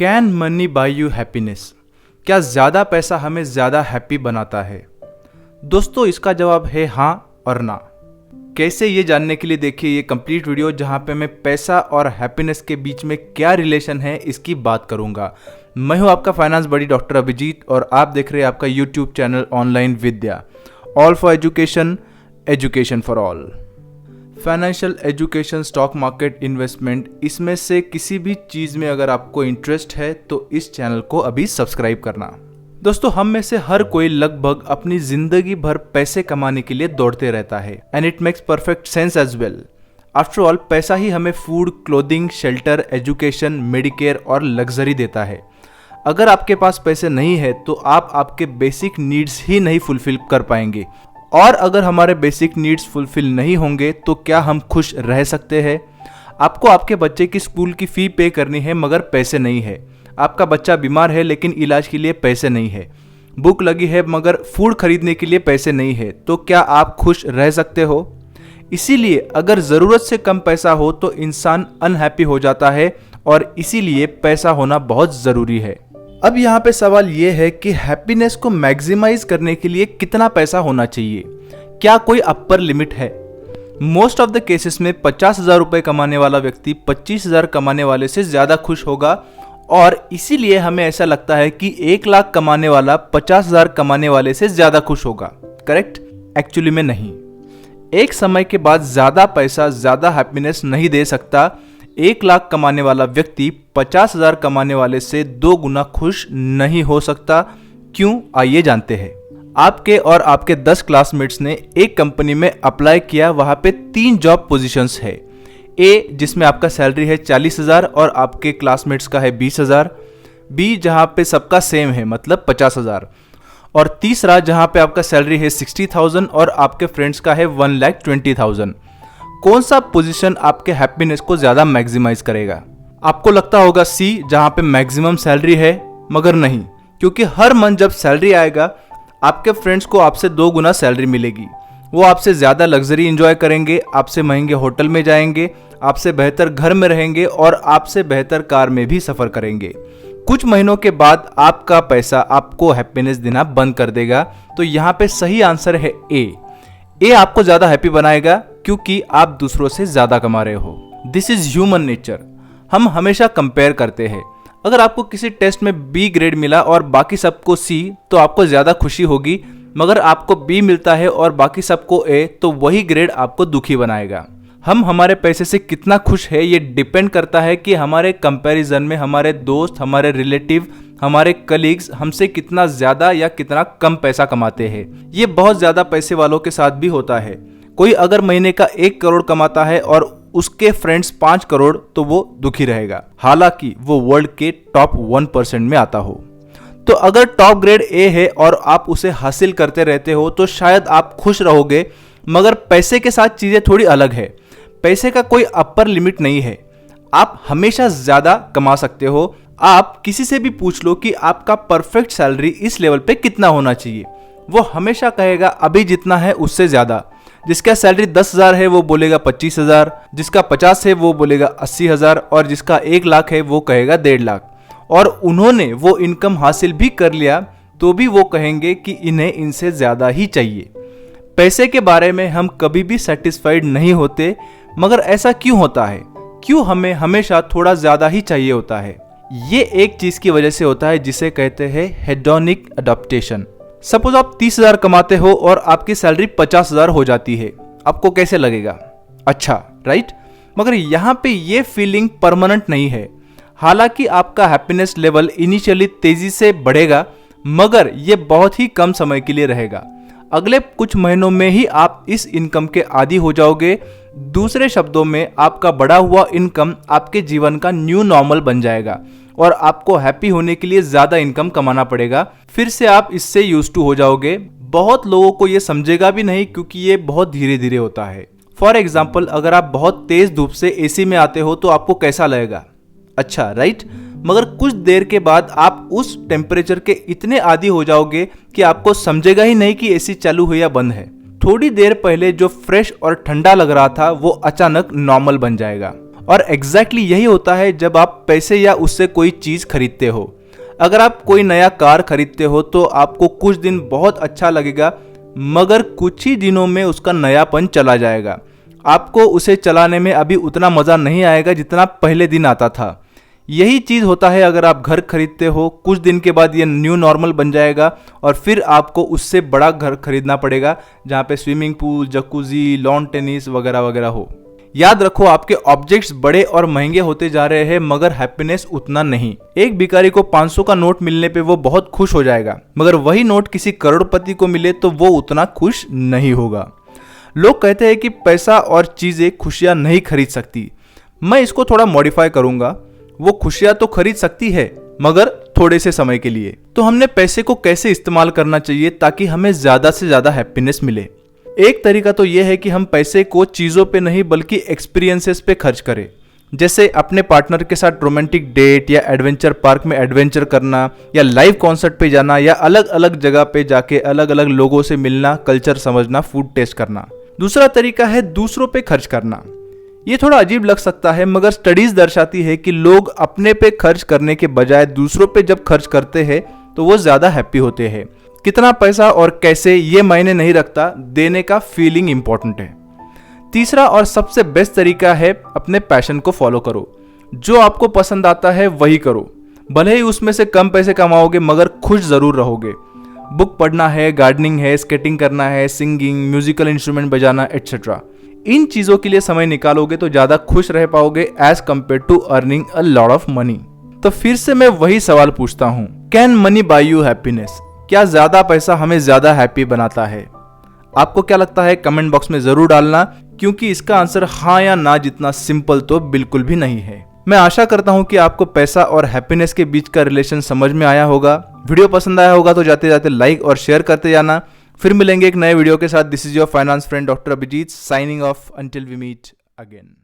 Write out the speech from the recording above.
Can money buy you happiness? क्या ज़्यादा पैसा हमें ज़्यादा हैप्पी बनाता है? दोस्तों, इसका जवाब है हाँ और ना। कैसे, ये जानने के लिए देखिए ये कंप्लीट वीडियो, जहाँ पे मैं पैसा और हैप्पीनेस के बीच में क्या रिलेशन है इसकी बात करूँगा। मैं हूँ आपका फाइनेंस बडी डॉक्टर अभिजीत और आप देख रहे हैं आपका YouTube channel online Vidya, all for education, education for all. Financial education, stock market, investment, इसमें से किसी भी चीज़ में अगर आपको इंटरेस्ट है तो इस चैनल को अभी सब्सक्राइब करना। दोस्तों, हम में से हर कोई लगभग अपनी जिंदगी भर पैसे कमाने के लिए दौड़ते रहता है and it makes perfect sense as well. After all, पैसा ही हमें food, clothing, shelter, education, medicare और लग्जरी देता है। अगर आपके पास पैसे नहीं है तो आप आपके बेसिक नीड्स ही नहीं फुलफिल कर पाएंगे, और अगर हमारे बेसिक नीड्स फुलफिल नहीं होंगे तो क्या हम खुश रह सकते हैं? आपको आपके बच्चे की स्कूल की फ़ी पे करनी है मगर पैसे नहीं है। आपका बच्चा बीमार है लेकिन इलाज के लिए पैसे नहीं है। भूख लगी है मगर फूड खरीदने के लिए पैसे नहीं है, तो क्या आप खुश रह सकते हो? इसीलिए अगर ज़रूरत से कम पैसा हो तो इंसान अनहैप्पी हो जाता है, और इसीलिए पैसा होना बहुत ज़रूरी है। अब यहाँ पे सवाल ये है कि हैप्पीनेस को मैक्सिमाइज करने के लिए कितना पैसा होना चाहिए? क्या कोई अपर लिमिट है? मोस्ट ऑफ द केसेस में 50,000 रुपये कमाने वाला व्यक्ति 25,000 कमाने वाले से ज़्यादा खुश होगा, और इसीलिए हमें ऐसा लगता है कि 1 लाख कमाने वाला 50,000 कमाने वाले से ज़्यादा खुश होगा। करेक्ट? एक्चुअली में नहीं। एक समय के बाद ज़्यादा पैसा ज़्यादा हैप्पीनेस नहीं दे सकता। 1 लाख कमाने वाला व्यक्ति 50,000 कमाने वाले से 2 गुना खुश नहीं हो सकता। क्यों? आइए जानते हैं। आपके और आपके 10 क्लासमेट्स ने एक कंपनी में अप्लाई किया। वहाँ पे 3 जॉब पोजीशंस है। ए, जिसमें आपका सैलरी है 40,000 और आपके क्लासमेट्स का है 20,000। बी, जहाँ पे सबका सेम है मतलब 50,000। और तीसरा, जहाँ पे आपका सैलरी है 60,000 और आपके फ्रेंड्स का है 1,20,000। कौन सा पोजीशन आपके हैप्पीनेस को ज़्यादा मैक्सिमाइज करेगा? आपको लगता होगा सी, जहाँ पे मैक्सिमम सैलरी है, मगर नहीं, क्योंकि हर मंथ जब सैलरी आएगा आपके फ्रेंड्स को आपसे 2 गुना सैलरी मिलेगी। वो आपसे ज़्यादा लग्जरी एंजॉय करेंगे, आपसे महंगे होटल में जाएंगे, आपसे बेहतर घर में रहेंगे और आपसे बेहतर कार में भी सफ़र करेंगे। कुछ महीनों के बाद आपका पैसा आपको हैप्पीनेस देना बंद कर देगा। तो यहाँ पे सही आंसर है ए आपको ज़्यादा हैप्पी बनाएगा क्योंकि आप दूसरों से ज़्यादा कमा रहे हो। This is human nature. हम हमेशा कंपेयर करते हैं। अगर आपको किसी टेस्ट में बी ग्रेड मिला और बाकी सबको सी, तो आपको ज़्यादा खुशी होगी, मगर आपको बी मिलता है और बाकी सबको ए, तो वही ग्रेड आपको दुखी बनाएगा। हम हमारे पैसे से कितना खुश है ये डिपेंड करता है कि हमारे कंपैरिजन में हमारे दोस्त, हमारे रिलेटिव, हमारे कलीग्स हमसे कितना ज़्यादा या कितना कम पैसा कमाते हैं। ये बहुत ज़्यादा पैसे वालों के साथ भी होता है। कोई अगर महीने का 1 करोड़ कमाता है और उसके फ्रेंड्स 5 करोड़, तो वो दुखी रहेगा, हालांकि वो वर्ल्ड के टॉप 1% में आता हो। तो अगर टॉप ग्रेड ए है और आप उसे हासिल करते रहते हो तो शायद आप खुश रहोगे, मगर पैसे के साथ चीज़ें थोड़ी अलग है। पैसे का कोई अपर लिमिट नहीं है। आप हमेशा ज़्यादा कमा सकते हो। आप किसी से भी पूछ लो कि आपका परफेक्ट सैलरी इस लेवल पे कितना होना चाहिए, वो हमेशा कहेगा अभी जितना है उससे ज़्यादा। जिसका सैलरी 10,000 है वो बोलेगा 25,000, जिसका 50 है वो बोलेगा 80,000, और जिसका 1 लाख है वो कहेगा 1.5 लाख। और उन्होंने वो इनकम हासिल भी कर लिया तो भी वो कहेंगे कि इन्हें इनसे ज़्यादा ही चाहिए। पैसे के बारे में हम कभी भी सेटिस्फाइड नहीं होते, मगर ऐसा क्यों होता है? क्यों हमें हमेशा थोड़ा ज़्यादा ही चाहिए होता है? ये एक चीज़ की वजह से होता है जिसे कहते हैं हेडोनिक अडॉप्टेशन। सपोज आप 30,000 कमाते हो और आपकी सैलरी 50,000 हो जाती है, आपको कैसे लगेगा? अच्छा, राइट? मगर यहाँ पे ये फीलिंग परमानेंट नहीं है। हालांकि आपका हैप्पीनेस लेवल इनिशियली तेजी से बढ़ेगा, मगर ये बहुत ही कम समय के लिए रहेगा। अगले कुछ महीनों में ही आप इस इनकम के आदी हो जाओगे। दूसरे शब्दों में, आपका बढ़ा हुआ इनकम आपके जीवन का न्यू नॉर्मल बन जाएगा और आपको हैप्पी होने के लिए ज़्यादा इनकम कमाना पड़ेगा। फिर से आप इससे यूज्ड टू हो जाओगे। बहुत लोगों को ये समझेगा भी नहीं क्योंकि ये बहुत धीरे धीरे होता है। फॉर एग्जाम्पल, अगर आप बहुत तेज़ धूप से एसी में आते हो तो आपको कैसा लगेगा? अच्छा, राइट? मगर कुछ देर के बाद आप उस टेम्परेचर के इतने आदी हो जाओगे कि आपको समझेगा ही नहीं कि एसी चालू है या बंद है। थोड़ी देर पहले जो फ्रेश और ठंडा लग रहा था वो अचानक नॉर्मल बन जाएगा। और एग्जैक्टली यही होता है जब आप पैसे या उससे कोई चीज़ खरीदते हो। अगर आप कोई नया कार खरीदते हो तो आपको कुछ दिन बहुत अच्छा लगेगा, मगर कुछ ही दिनों में उसका नयापन चला जाएगा। आपको उसे चलाने में अभी उतना मज़ा नहीं आएगा जितना पहले दिन आता था। यही चीज़ होता है अगर आप घर खरीदते हो, कुछ दिन के बाद ये न्यू नॉर्मल बन जाएगा और फिर आपको उससे बड़ा घर खरीदना पड़ेगा जहाँ पे swimming pool, jacuzzi, lawn tennis वगैरह वगैरह हो। याद रखो, आपके ऑब्जेक्ट्स बड़े और महंगे होते जा रहे हैं मगर हैप्पीनेस उतना नहीं। एक भिखारी को 500 का नोट मिलने पे वो बहुत खुश हो जाएगा, मगर वही नोट किसी करोड़पति को मिले तो वो उतना खुश नहीं होगा। लोग कहते हैं कि पैसा और चीज़ें खुशियाँ नहीं खरीद सकती। मैं इसको थोड़ा मॉडिफाई करूँगा, वो खुशियाँ तो खरीद सकती है मगर थोड़े से समय के लिए। तो हमने पैसे को कैसे इस्तेमाल करना चाहिए ताकि हमें ज़्यादा से ज़्यादा हैप्पीनेस मिले? एक तरीका तो ये है कि हम पैसे को चीज़ों पे नहीं बल्कि एक्सपीरियंसेस पे खर्च करें। जैसे अपने पार्टनर के साथ रोमांटिक डेट या एडवेंचर पार्क में एडवेंचर करना, या लाइव कॉन्सर्ट पे जाना, या अलग अलग जगह पे जाके अलग अलग लोगों से मिलना, कल्चर समझना, फूड टेस्ट करना। दूसरा तरीका है दूसरों पे खर्च करना। ये थोड़ा अजीब लग सकता है मगर स्टडीज दर्शाती है कि लोग अपने पे खर्च करने के बजाय दूसरों पे जब खर्च करते हैं तो वो ज़्यादा हैप्पी होते हैं। कितना पैसा और कैसे ये मायने नहीं रखता, देने का फीलिंग इंपॉर्टेंट है। तीसरा और सबसे बेस्ट तरीका है अपने पैशन को फॉलो करो। जो आपको पसंद आता है वही करो, भले ही उसमें से कम पैसे कमाओगे मगर खुश ज़रूर रहोगे। बुक पढ़ना है, गार्डनिंग है, स्केटिंग करना है, सिंगिंग, म्यूजिकल इंस्ट्रूमेंट बजाना एटसेट्रा। इन चीज़ों के लिए समय निकालोगे तो ज़्यादा खुश रह पाओगे as compare to earning a lot of money. तो फिर से मैं वही सवाल पूछता हूँ, can money buy you happiness? क्या ज़्यादा पैसा हमें ज़्यादा हैप्पी बनाता है? आपको क्या लगता है कमेंट बॉक्स में ज़रूर डालना, क्योंकि इसका आंसर हाँ या ना जितना सिंपल तो बिल्कुल भी नहीं है। मैं आशा करता हूँ कि आपको पैसा और हैप्पीनेस के बीच का रिलेशन समझ में आया होगा। वीडियो पसंद आया होगा तो जाते जाते लाइक और शेयर करते जाना। फिर मिलेंगे एक नए वीडियो के साथ। This is your finance friend doctor Abhijit, signing off until we meet again.